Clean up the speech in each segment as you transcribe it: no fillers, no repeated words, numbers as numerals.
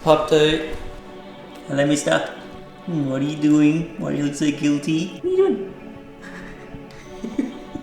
Potato. Hello, mister. What are you doing? Why do you look so guilty? What are you doing?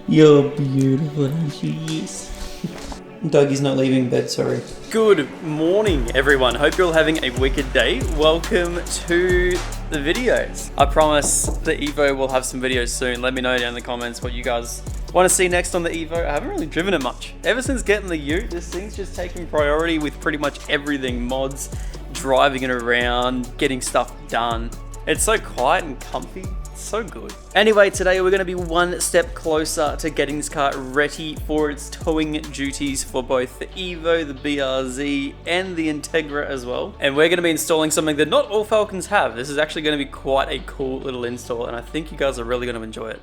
You're beautiful, aren't you? Yes. Doggy's not leaving bed, sorry. Good morning, everyone. Hope you're all having a wicked day. Welcome to the videos. I promise the Evo will have some videos soon. Let me know down in the comments what you guys want to see next on the Evo. I haven't really driven it much. Ever since getting the Ute, this thing's just taking priority with pretty much everything. Mods, driving it around, getting stuff done. It's so quiet and comfy. It's so good. Anyway, today we're going to be one step closer to getting this car ready for its towing duties for both the Evo, the BRZ, and the Integra as well. And we're going to be installing something that not all Falcons have. This is actually going to be quite a cool little install, and I think you guys are really going to enjoy it.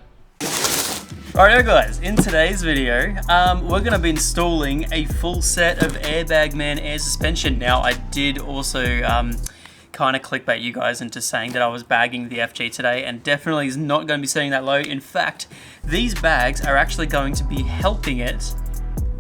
Alright guys, in today's video, we're going to be installing a full set of Airbag Man air suspension. Now, I did also kind of clickbait you guys into saying that I was bagging the FG today, and definitely is not going to be setting that low. In fact, these bags are actually going to be helping it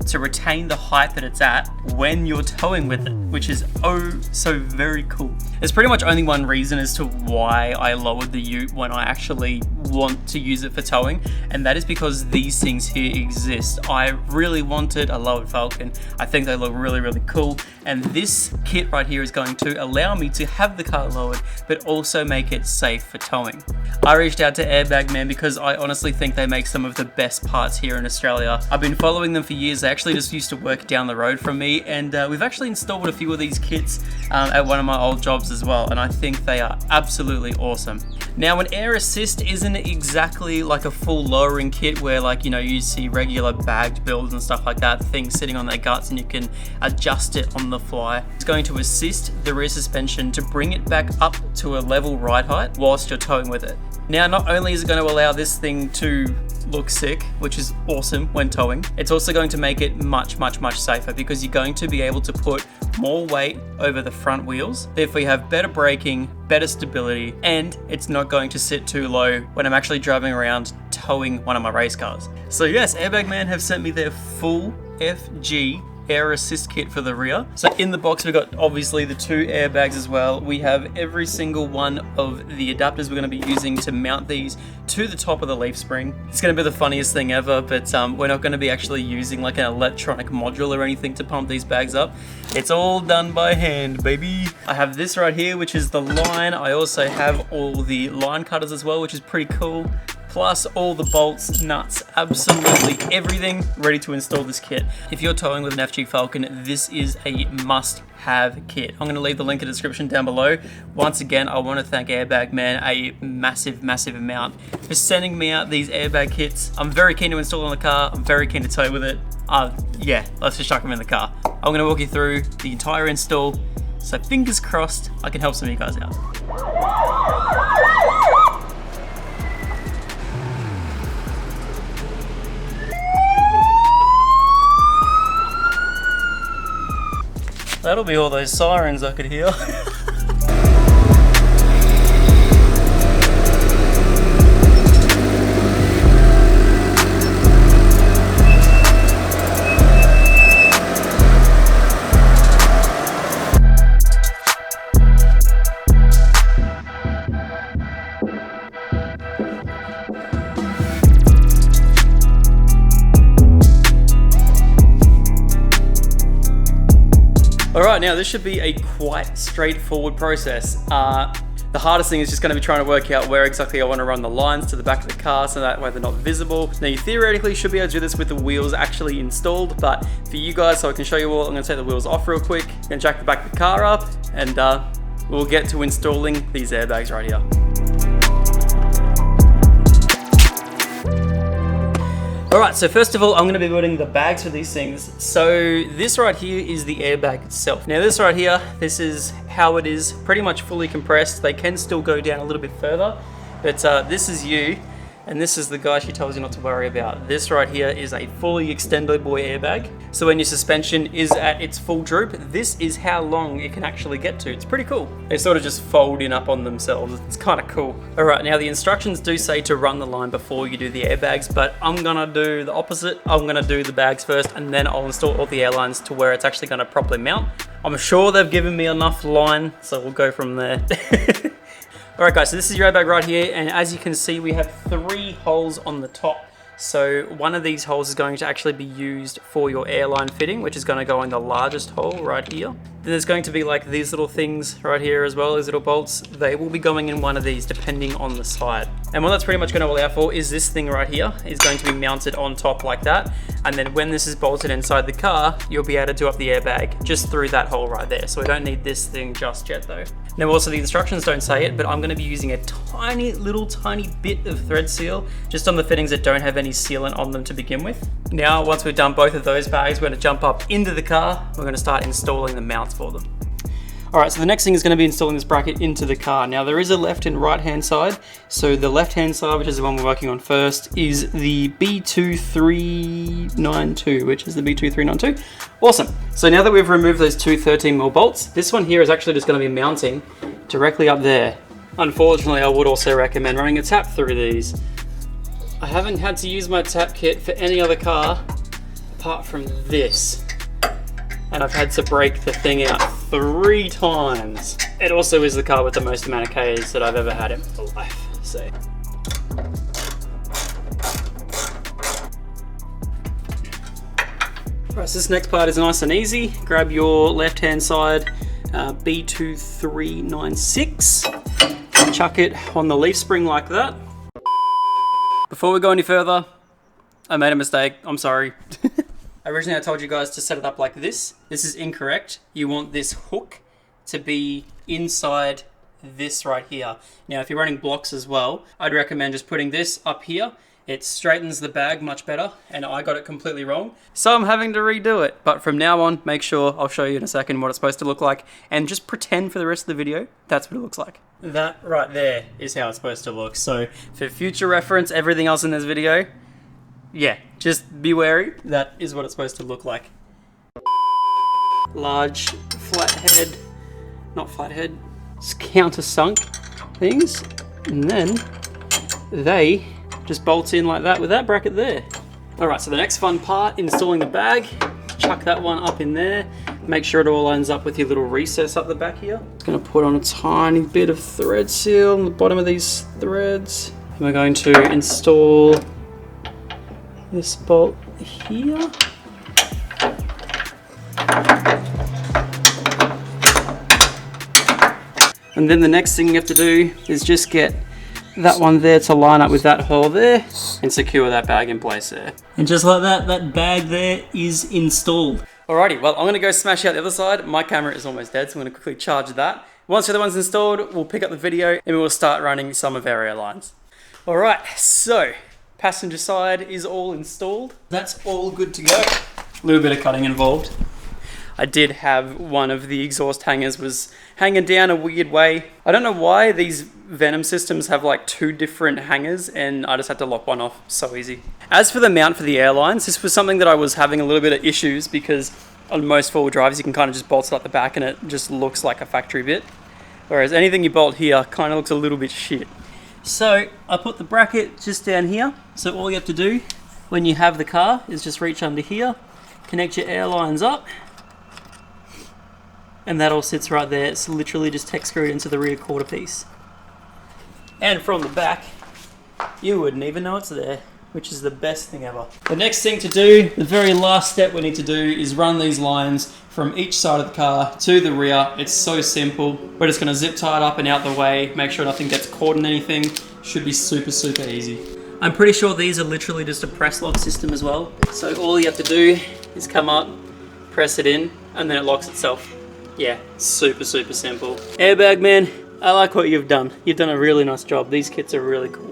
to retain the height that it's at when you're towing with it, which is oh so very cool. There's pretty much only one reason as to why I lowered the Ute when I actually want to use it for towing, and that is because these things here exist. I really wanted a lowered Falcon. I think they look really, really cool, and this kit right here is going to allow me to have the car lowered, but also make it safe for towing. I reached out to Airbag Man because I honestly think they make some of the best parts here in Australia. I've been following them for years. They actually just used to work down the road from me, and we've actually installed a few of these kits at one of my old jobs as well, and I think they are absolutely awesome. Now, an air assist isn't exactly like a full lowering kit where, like, you know, you see regular bagged builds and stuff like that, things sitting on their guts and you can adjust it on the fly. It's going to assist the rear suspension to bring it back up to a level ride height whilst you're towing with it. Now, not only is it going to allow this thing to look sick, which is awesome when towing, it's also going to make it much safer because you're going to be able to put more weight over the front wheels. Therefore, you have better braking, better stability, and it's not going to sit too low when I'm actually driving around towing one of my race cars. So yes, Airbag Man have sent me their full FG air assist kit for the rear. So in the box we've got obviously the two airbags as well. We have every single one of the adapters we're going to be using to mount these to the top of the leaf spring. It's going to be the funniest thing ever, but we're not going to be actually using like an electronic module or anything to pump these bags up. It's all done by hand, baby. I have this right here, which is the line. I also have all the line cutters as well, which is pretty cool. Plus all the bolts, nuts, absolutely everything ready to install this kit. If you're towing with an FG Falcon, this is a must-have kit. I'm going to leave the link in the description down below. Once again, I want to thank Airbag Man a massive amount for sending me out these airbag kits. I'm very keen to install on the car. I'm very keen to tow with it. Yeah, let's just chuck them in the car. I'm going to walk you through the entire install, so fingers crossed I can help some of you guys out. That'll be all those sirens I could hear. Alright, now this should be a quite straightforward process. The hardest thing is just going to be trying to work out where exactly I want to run the lines to the back of the car so that way they're not visible. Now you theoretically should be able to do this with the wheels actually installed, but for you guys, so I can show you all, I'm going to take the wheels off real quick, and jack the back of the car up, and we'll get to installing these airbags right here. Alright, so first of all, I'm going to be building the bags for these things. So this right here is the airbag itself. Now this right here, this is how it is, pretty much fully compressed. They can still go down a little bit further, but this is you. And this is the guy she tells you not to worry about. This right here is a fully extendable airbag. So when your suspension is at its full droop, this is how long it can actually get to. It's pretty cool. They sort of just fold in up on themselves. It's kind of cool. All right, now the instructions do say to run the line before you do the airbags, but I'm gonna do the opposite. I'm gonna do the bags first, and then I'll install all the airlines to where it's actually gonna properly mount. I'm sure they've given me enough line, so we'll go from there. All right guys, so this is your airbag right here, and as you can see, we have 3 holes on the top. So one of these holes is going to actually be used for your airline fitting, which is going to go in the largest hole right here. Then there's going to be like these little things right here as well, these little bolts. They will be going in one of these depending on the side. And what that's pretty much going to allow for is this thing right here is going to be mounted on top like that. And then when this is bolted inside the car, you'll be able to do up the airbag just through that hole right there. So we don't need this thing just yet though. Now also the instructions don't say it, but I'm going to be using a tiny bit of thread seal just on the fittings that don't have any sealant on them to begin with. Now once we've done both of those bags, we're going to jump up into the car. We're going to start installing the mounts for them. All right, so the next thing is going to be installing this bracket into the car. Now there is a left and right hand side. So the left hand side, which is the one we're working on first, is the B2392, which is the B2392. Awesome. So now that we've removed those 2 13mm bolts, this one here is actually just going to be mounting directly up there. Unfortunately, I would also recommend running a tap through these. I haven't had to use my tap kit for any other car apart from this. And I've had to break the thing out 3 times. It also is the car with the most amount of Ks that I've ever had in my life, so. Right, so this next part is nice and easy. Grab your left-hand side B2396, chuck it on the leaf spring like that. Before we go any further, I made a mistake, I'm sorry. Originally I told you guys to set it up like this. This is incorrect. You want this hook to be inside this right here. Now if you're running blocks as well, I'd recommend just putting this up here. It straightens the bag much better, and I got it completely wrong. So I'm having to redo it. But from now on, make sure, I'll show you in a second what it's supposed to look like, and just pretend for the rest of the video, that's what it looks like. That right there is how it's supposed to look. So for future reference, everything else in this video, yeah, just be wary. That is what it's supposed to look like. Large flathead, not flathead, countersunk things. And then they just bolt in like that with that bracket there. All right, so the next fun part, installing the bag. Chuck that one up in there. Make sure it all lines up with your little recess up the back here. It's gonna put on a tiny bit of thread seal on the bottom of these threads. And we're going to install this bolt here. And then the next thing you have to do is just get that one there to line up with that hole there and secure that bag in place there. And just like that, that bag there is installed. Alrighty, well, I'm gonna go smash out the other side. My camera is almost dead, so I'm gonna quickly charge that. Once the other one's installed, we'll pick up the video and we'll start running some of our airlines. All right, so passenger side is all installed. That's all good to go. A little bit of cutting involved. I did have one of the exhaust hangers was hanging down a weird way. I don't know why these Venom systems have like 2 different hangers, and I just had to lock one off, so easy. As for the mount for the airlines, this was something that I was having a little bit of issues because on most 4-wheel drives you can kind of just bolt it up the back and it just looks like a factory bit. Whereas anything you bolt here kind of looks a little bit shit. So I put the bracket just down here. So all you have to do when you have the car is just reach under here, connect your airlines up, and that all sits right there. It's literally just tech screwed into the rear quarter piece. And from the back, you wouldn't even know it's there, which is the best thing ever. The next thing to do, the very last step we need to do, is run these lines from each side of the car to the rear. It's so simple. We're just gonna zip tie it up and out the way, make sure nothing gets caught in anything. Should be super, super easy. I'm pretty sure these are literally just a press lock system as well. So all you have to do is come up, press it in, and then it locks itself. Yeah, super, super simple. Airbag Man, I like what you've done. You've done a really nice job. These kits are really cool.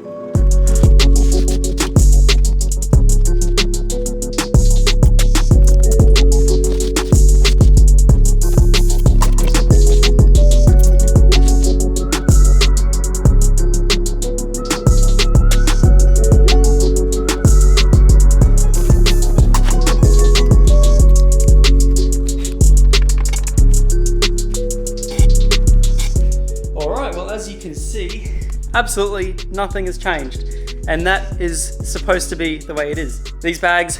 can see, absolutely nothing has changed. And that is supposed to be the way it is. These bags,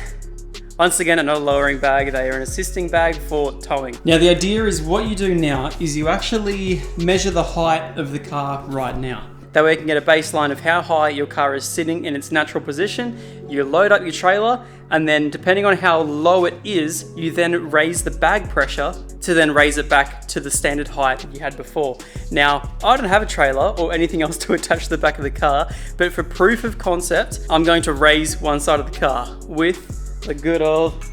once again, are not a lowering bag, they are an assisting bag for towing. Now the idea is what you do now is you actually measure the height of the car right now. That way you can get a baseline of how high your car is sitting in its natural position. You load up your trailer, and then depending on how low it is, you then raise the bag pressure to then raise it back to the standard height that you had before. Now, I don't have a trailer or anything else to attach to the back of the car, but for proof of concept, I'm going to raise one side of the car with a good old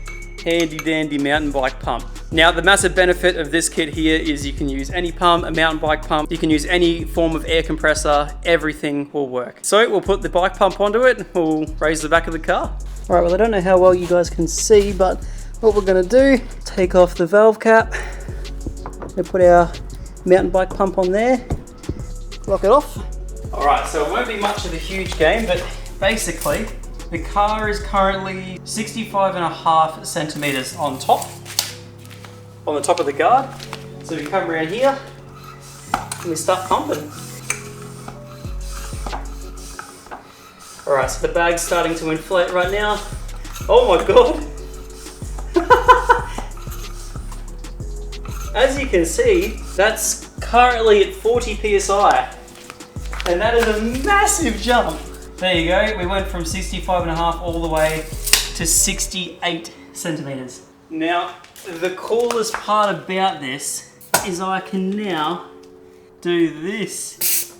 handy dandy mountain bike pump. Now the massive benefit of this kit here is you can use any pump, a mountain bike pump, you can use any form of air compressor, everything will work. So we'll put the bike pump onto it, we'll raise the back of the car. All right, well I don't know how well you guys can see, but what we're gonna do, take off the valve cap, and put our mountain bike pump on there, lock it off. All right, so it won't be much of a huge game, but basically, the car is currently 65.5 centimeters on the top of the guard. So we come around here and we start pumping. All right, so the bag's starting to inflate right now. Oh my God. As you can see, that's currently at 40 PSI. And that is a massive jump. There you go, we went from 65.5 all the way to 68 centimeters. Now, the coolest part about this is I can now do this.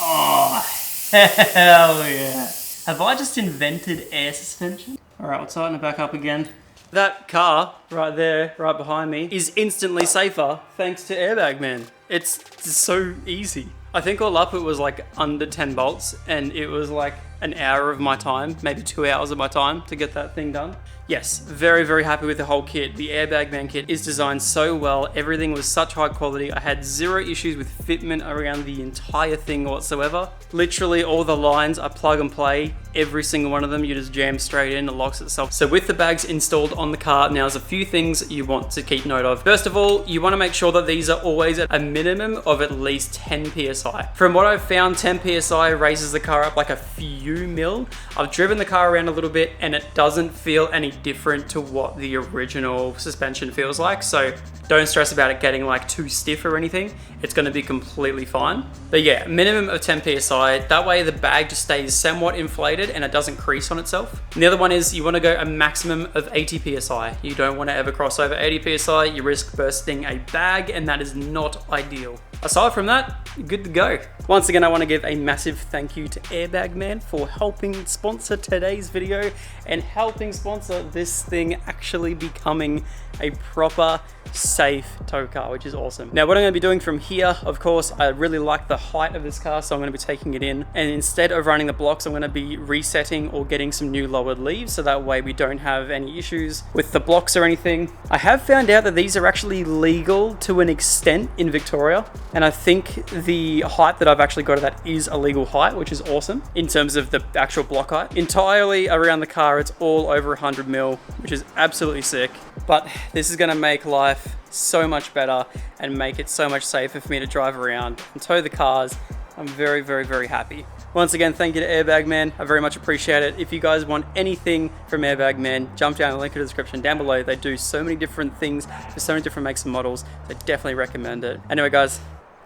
Oh, hell yeah. Have I just invented air suspension? All right, we'll tighten it back up again. That car right there, right behind me, is instantly safer thanks to Airbag Man. It's so easy. I think all up it was like under 10 bolts and it was like an hour of my time, maybe 2 hours of my time to get that thing done. Yes, very, very happy with the whole kit. The Airbag Man kit is designed so well. Everything was such high quality. I had zero issues with fitment around the entire thing whatsoever. Literally all the lines are plug and play. Every single one of them, you just jam straight in, it locks itself. So with the bags installed on the car, now there's a few things you want to keep note of. First of all, you want to make sure that these are always at a minimum of at least 10 PSI. From what I've found, 10 PSI raises the car up like a few mil. I've driven the car around a little bit and it doesn't feel any different to what the original suspension feels like. So don't stress about it getting like too stiff or anything. It's going to be completely fine. But yeah, minimum of 10 PSI. That way the bag just stays somewhat inflated and it doesn't crease on itself. And the other one is you want to go a maximum of 80 PSI. You don't want to ever cross over 80 PSI. You risk bursting a bag and that is not ideal. Aside from that, you're good to go. Once again, I want to give a massive thank you to Airbag Man for helping sponsor today's video and helping sponsor this thing actually becoming a proper safe tow car, which is awesome. Now what I'm going to be doing from here, of course, I really like the height of this car, so I'm going to be taking it in, and instead of running the blocks, I'm going to be resetting or getting some new lowered leaves, so that way we don't have any issues with the blocks or anything. I have found out that these are actually legal to an extent in Victoria, and I think the height that I've actually got of that is a legal height, which is awesome in terms of the actual block height. Entirely around the car, it's all over 100 mil, which is absolutely sick. But this is going to make life so much better and make it so much safer for me to drive around and tow the cars. I'm very, very, very happy. Once again, thank you to Airbag Man. I very much appreciate it. If you guys want anything from Airbag Man, jump down the link in the description down below. They do so many different things for so many different makes and models. So definitely recommend it. Anyway, guys,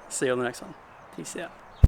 see you on the next one. Peace out.